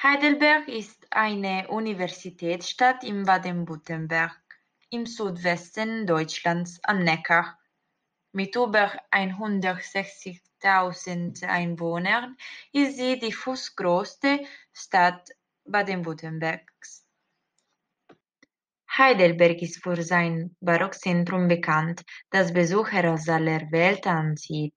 Heidelberg ist eine Universitätsstadt in Baden-Württemberg im Südwesten Deutschlands am Neckar. Mit über 160.000 Einwohnern ist sie die fünftgrößte Stadt Baden-Württembergs. Heidelberg ist für sein Barockzentrum bekannt, das Besucher aus aller Welt anzieht.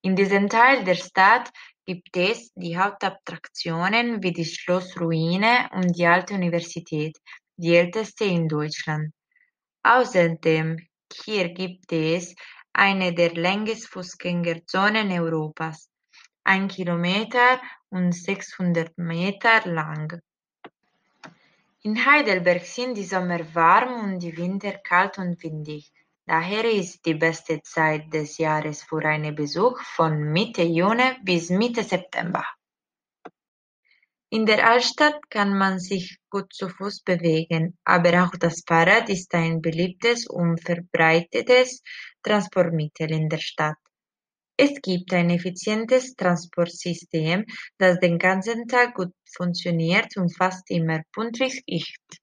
In diesem Teil der Stadt gibt es die Hauptattraktionen wie die Schlossruine und die Alte Universität, die älteste in Deutschland. Außerdem hier gibt es eine der längsten Fußgängerzonen Europas, 1 Kilometer und 600 Meter lang. In Heidelberg sind die Sommer warm und die Winter kalt und windig. Daher ist die beste Zeit des Jahres für einen Besuch von Mitte Juni bis Mitte September. In der Altstadt kann man sich gut zu Fuß bewegen, aber auch das Fahrrad ist ein beliebtes und verbreitetes Transportmittel in der Stadt. Es gibt ein effizientes Transportsystem, das den ganzen Tag gut funktioniert und fast immer pünktlich ist.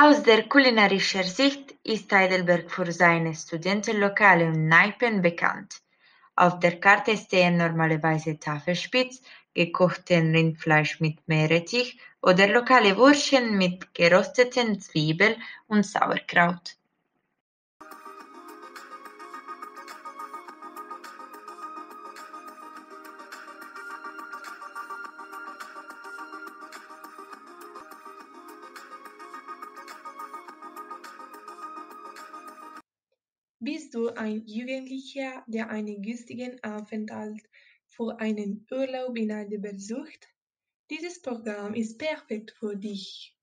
Aus der kulinarischen Sicht ist Heidelberg für seine Studentenlokale und Kneipen bekannt. Auf der Karte stehen normalerweise Tafelspitz, gekochten Rindfleisch mit Meerrettich oder lokale Würstchen mit gerösteten Zwiebeln und Sauerkraut. Bist du ein Jugendlicher, der einen günstigen Aufenthalt für einen Urlaub in Heidelberg sucht? Dieses Programm ist perfekt für dich.